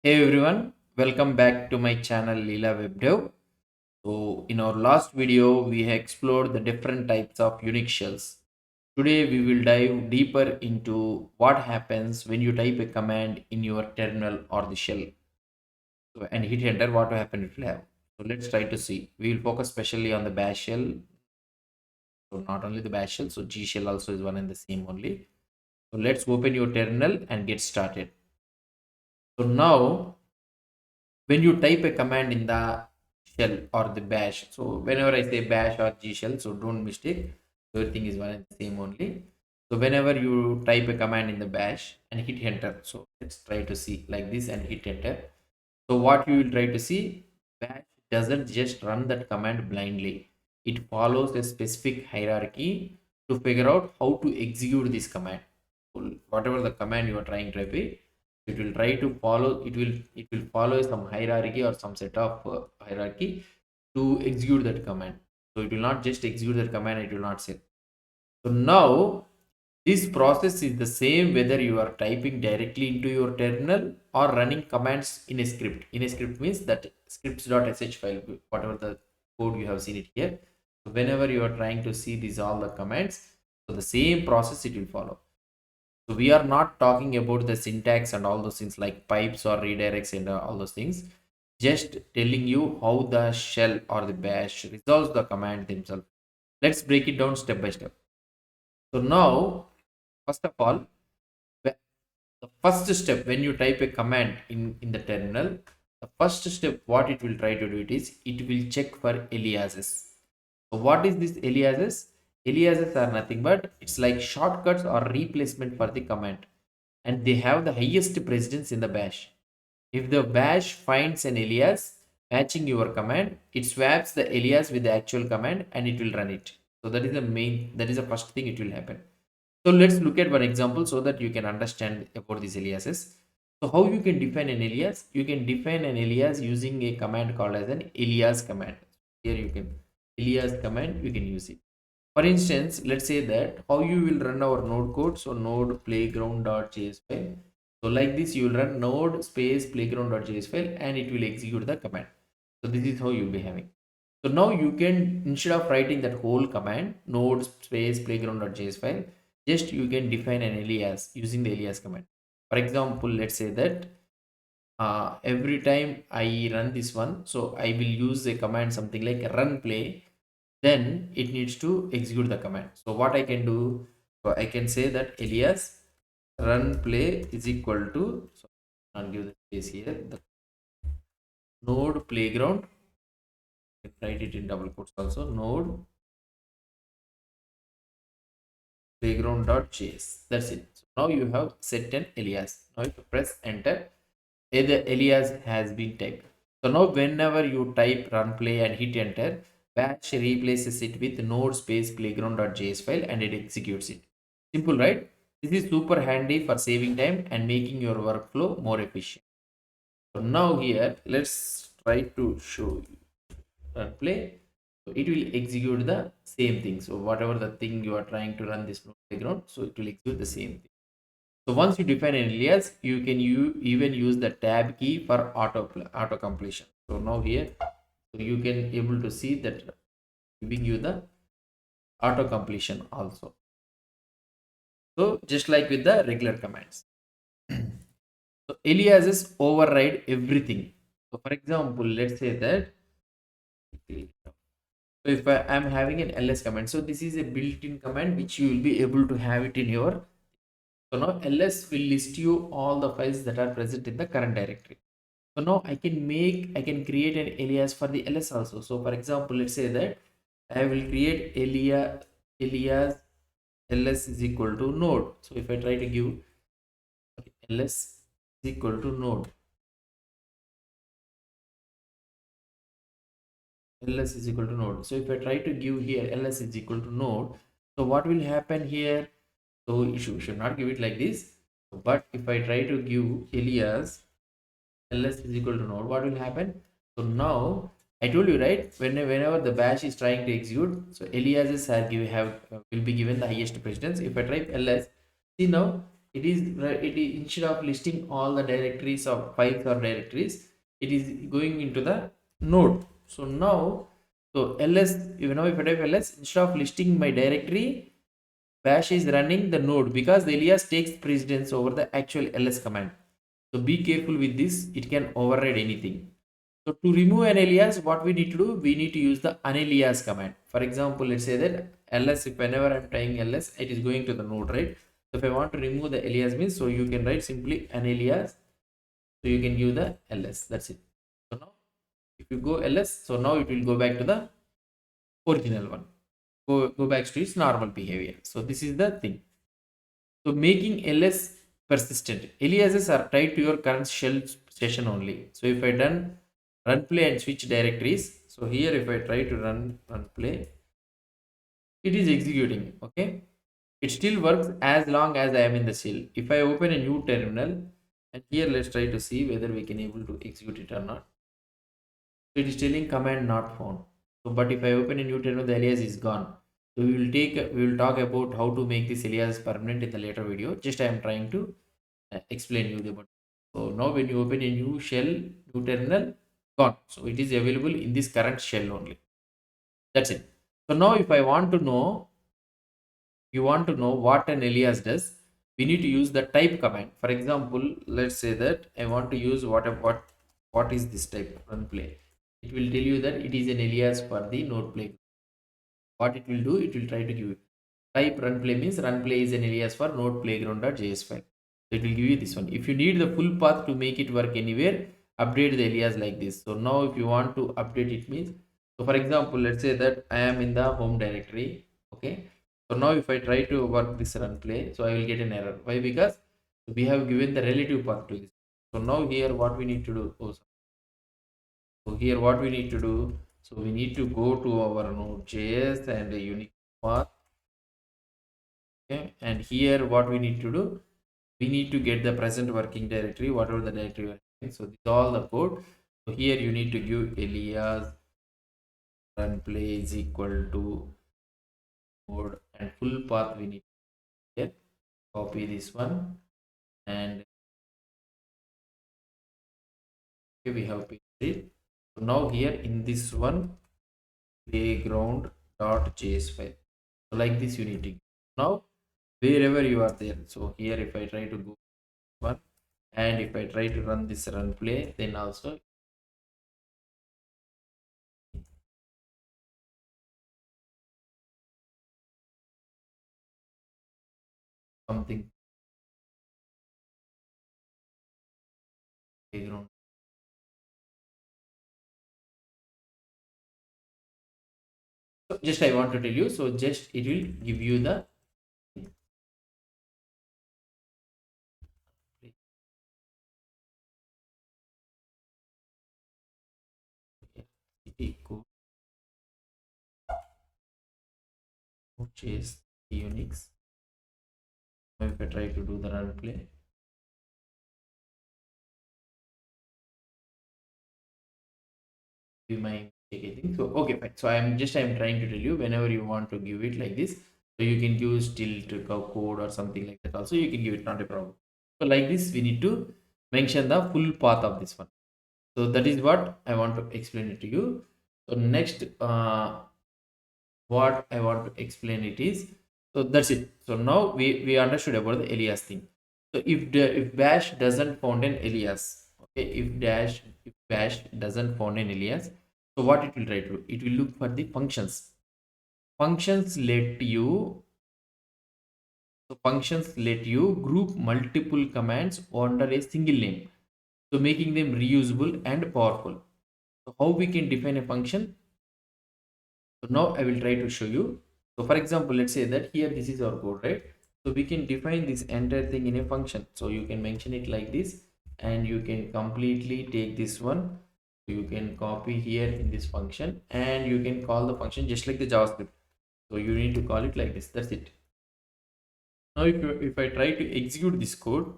Hey everyone, welcome back to my channel Leela Web Dev. So in our last video, we explored the different types of Unix shells. Today we will dive deeper into what happens when you type a command in your terminal or the shell. And hit enter, what will happen it will have. So let's try to see. We will focus specially on the bash shell. So not only the bash shell, so G shell also is one and the same only. So let's open your terminal and get started. So now when you type a command in the shell or the bash, so whenever I say bash or G shell, so don't mistake, everything is one and the same only. So whenever you type a command in the bash and hit enter, so let's try to see like this and hit enter. So what you will try to see, bash doesn't just run that command blindly. It follows a specific hierarchy to figure out how to execute this command. So whatever the command you are trying to type, it will try to follow, it will follow some hierarchy or some set of hierarchy to execute that command. So it will not just execute that command, it will not say. So now this process is the same whether you are typing directly into your terminal or running commands in a script. In a script means that scripts.sh file, whatever the code you have seen it here. So whenever you are trying to see these all the commands, so the same process it will follow. So we are not talking about the syntax and all those things like pipes or redirects and all those things. Just telling you how the shell or the bash resolves the command themselves. Let's break it down step by step. So now, first of all, the first step when you type a command in the terminal, the first step what it will try to do it will check for aliases. So what is this aliases? Aliases are nothing but it's like shortcuts or replacement for the command, and they have the highest precedence in the bash. If the bash finds an alias matching your command, it swaps the alias with the actual command and it will run it. So that is the first thing it will happen. So let's look at one example so that you can understand about these aliases. So how you can define an alias? You can define an alias using a command called as an alias command. Here you can alias command, you can use it. For instance, let's say that how you will run our node code. So node playground.js file. So like this, you will run node space playground.js file and it will execute the command. So this is how you'll be having. So now you can, instead of writing that whole command, node space playground.js file, just you can define an alias using the alias command. For example, let's say that every time I run this one, so I will use a command something like run play, then it needs to execute the command. So what I can do, so I can say that alias run play is equal to, so I'll give the space here, the node playground, write it in double quotes also, node playground.js. That's it. So now you have set an alias. Now if you press enter, the alias has been typed. So now whenever you type run play and hit enter, bash replaces it with node space playground.js file and it executes it. Simple, right? This is super handy for saving time and making your workflow more efficient. So now here, let's try to show you run play. So it will execute the same thing. So whatever the thing you are trying to run this node playground, so it will execute the same thing. So once you define an alias, you can even use the tab key for auto completion. So now here, so you can able to see that giving you the auto completion also. So just like with the regular commands. So aliases override everything. So for example, let's say that, so if I am having an ls command, so this is a built-in command which you will be able to have it in your. So now ls will list you all the files that are present in the current directory. So now I can create an alias for the ls also. So for example, let's say that I will create alias ls is equal to node. So if I try to give ls is equal to node, ls is equal to node. So if I try to give here ls is equal to node, so what will happen here? So you should not give it like this. But if I try to give alias ls is equal to node, what will happen? So now I told you, right, whenever the bash is trying to execute, so aliases will be given the highest precedence. If I type ls, see now It is it is instead of listing all the directories of files or directories, it is going into the node. So now, so ls, you know, if I type ls, instead of listing my directory, bash is running the node because the alias takes precedence over the actual ls command. So be careful with this, it can override anything. So to remove an alias, what we need to do, we need to use the unalias command. For example, let's say that ls, if whenever I'm typing ls, it is going to the node, right? So if I want to remove the alias means, so you can write simply unalias. So you can give the ls, that's it. So now if you go ls, so now it will go back to the original one, go back to its normal behavior. So this is the thing. So making ls persistent, aliases are tied to your current shell session only. So if I done run play and switch directories, so here if I try to run play, it is executing, okay. It still works as long as I am in the shell. If I open a new terminal, and here let's try to see whether we can able to execute it or not. So it is telling command not found. So but if I open a new terminal, the alias is gone. So we will talk about how to make this alias permanent in the later video. Just I am trying to explain you about. So now when you open a new shell, new terminal, gone. So it is available in this current shell only. That's it. So now if I want to know, you want to know what an alias does, we need to use the type command. For example, let's say that I want to use what is this type run play. It will tell you that it is an alias for the node play. What it will do, it will try to give you type run play means run play is an alias for node playground.js file. So it will give you this one. If you need the full path to make it work anywhere, update the alias like this. So now if you want to update it means, so for example, let's say that I am in the home directory, okay. So now if I try to work this run play, so I will get an error. Why? Because we have given the relative path to this. So now here what we need to do, so here what we need to do, so we need to go to our node.js and a unique path. Okay, and here what we need to do, we need to get the present working directory, whatever the directory we are in. So this is all the code. So here you need to give alias run play is equal to code and full path we need to get. Copy this one, and okay, we have pasted it. So now here in this one, playground.js file. So like this you need to now wherever you are there. So here if I try to go one, and if I try to run this run play, then also something playground. So just I want to tell you, so just it will give you the code which is Unix. If I try to do the run play, we might take a thing. So okay, fine. So I'm trying to tell you, whenever you want to give it like this, so you can use tilt code or something like that. Also you can give it, not a problem. So like this, we need to mention the full path of this one. So that is what I want to explain it to you. So next, what I want to explain it is, so that's it. So now we understood about the alias thing. So if bash doesn't found an alias, okay, if bash doesn't found an alias, so what it will try to do, it will look for the functions let you group multiple commands under a single name, so making them reusable and powerful. So how we can define a function? So now I will try to show you. So for example, let's say that here this is our code, right? So we can define this entire thing in a function. So you can mention it like this, and you can completely take this one. You can copy here in this function, and you can call the function just like the JavaScript. So you need to call it like this. That's it. Now if I try to execute this code,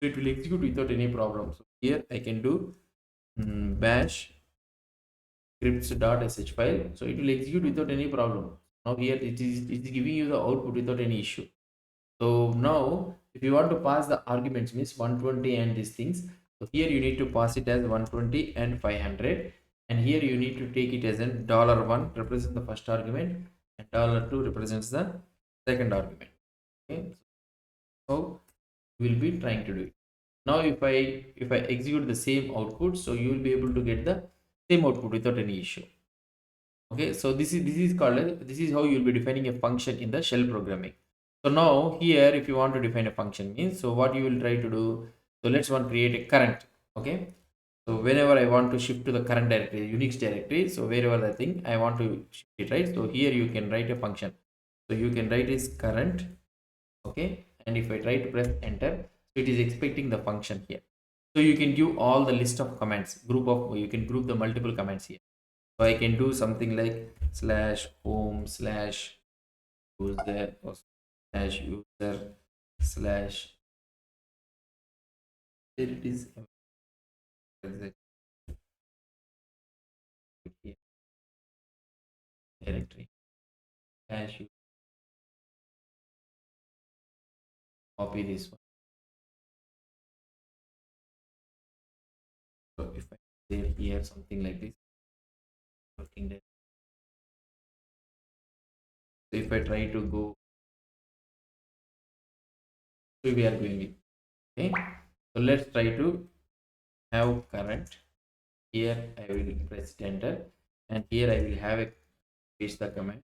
it will execute without any problem. So here I can do bash scripts.sh file, so it will execute without any problem. Now here it is giving you the output without any issue. So now If you want to pass the arguments means 120 and these things, so here you need to pass it as 120 and 500, and here you need to take it as a $1 represents the first argument and $2 represents the second argument. Okay, so we will be trying to do it. Now if I execute the same output, so you will be able to get the same output without any issue. Okay, so this is called this is how you will be defining a function in the shell programming. So now here if you want to define a function means, so what you will try to do, so let's one create a current. Okay, so whenever I want to shift to the current directory, Unix directory, so wherever the thing I want to shift it, right? So here you can write a function, so you can write is current. Okay, and if I try to press enter, so it is expecting the function here. So you can give all the list of commands, you can group the multiple commands here. So I can do something like slash home slash user or slash user slash, there it is directory slash copy this one. So if I say here something like this working there. So if I try to go, so we are going it. Okay, so let's try to have current. Here I will press enter, and here I will have a paste the command.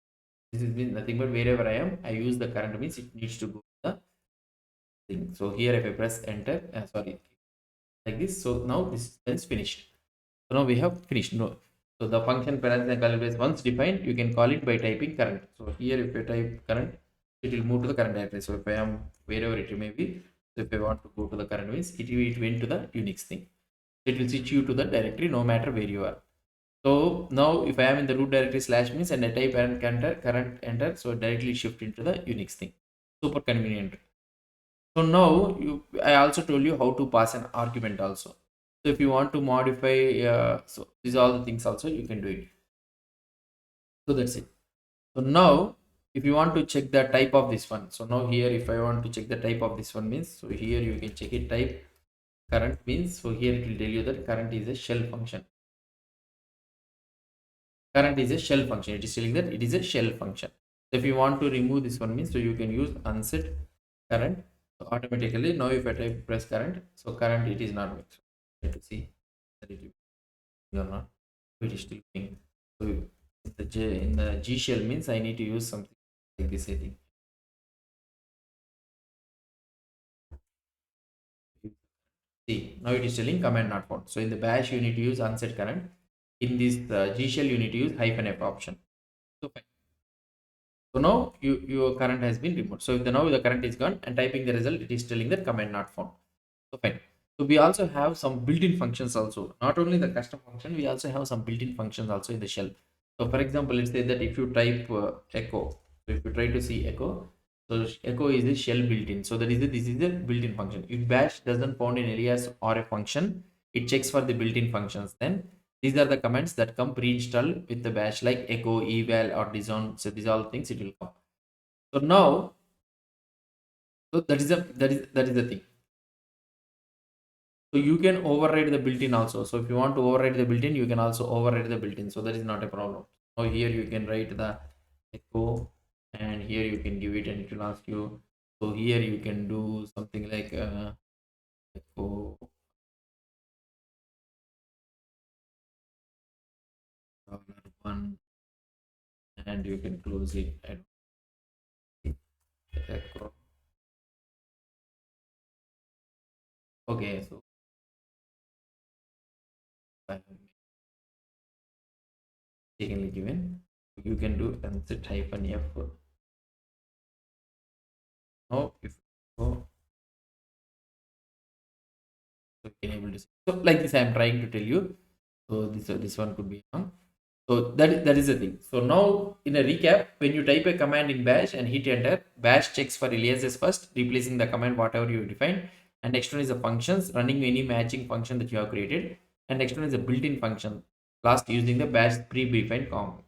This is nothing but wherever I am, I use the current means it needs to go to the thing. So here if I press enter, sorry, like this, so now this is finished. So now we have finished. No, so the function parents and call once defined, you can call it by typing current. So here if I type current, it will move to the current directory. So if I am wherever it may be, so if I want to go to the current means it went to the Unix thing. It will switch you to the directory no matter where you are. So now if I am in the root directory slash means and I type current enter, so directly shift into the Unix thing. Super convenient. So now I also told you how to pass an argument also. So if you want to modify, so these are all the things also you can do it. So that's it. So now if you want to check the type of this one, so now here if I want to check the type of this one means, so here you can check it type current means, so here it will tell you that current is a shell function. Current is a shell function. It is telling that it is a shell function. So if you want to remove this one means, so you can use unset current. So automatically now if I type press current, so current it is not mixed. Let us see that it is or not. It is still being. So in the G shell means I need to use something like this, I think. See, now it is telling command not found. So in the bash you need to use unset current. In this G shell you need to use -f option. So fine. So now your current has been removed. So if now the current is gone and typing the result, it is telling that command not found. So fine. So we also have some built-in functions also. Not only the custom function, we also have some built-in functions also in the shell. So for example, let's say that if you type echo, so if you try to see echo, so echo is a shell built-in. So that is this is a built-in function. If bash doesn't found an alias or a function, it checks for the built-in functions. Then these are the commands that come pre-installed with the bash like echo, eval, or disown. So these are all things it will come. So now, so that is the thing. So you can override the built-in also. So if you want to override the built-in, you can also override the built-in. So that is not a problem. Now here you can write the echo, and here you can give it, and it will ask you. So here you can do something like echo $1, and you can close it at echo. Okay, so mistakenly given, you can do unset -f. Now if so, you can able to see. So like this I am trying to tell you. So this one could be wrong. So that is the thing. So now in a recap, when you type a command in bash and hit enter, bash checks for aliases first, replacing the command whatever you defined, and next one is the functions, running any matching function that you have created, and next one is a built-in function, last using the bash pre-defined commands.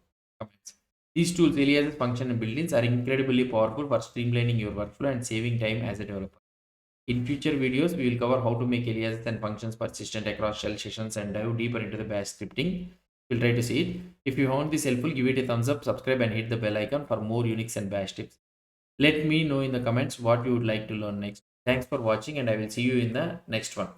These tools, aliases, function, and built-ins, are incredibly powerful for streamlining your workflow and saving time as a developer. In future videos, we will cover how to make aliases and functions persistent across shell sessions and dive deeper into the bash scripting. We'll try to see it. If you found this helpful, give it a thumbs up, subscribe, and hit the bell icon for more Unix and bash tips. Let me know in the comments what you would like to learn next. Thanks for watching, and I will see you in the next one.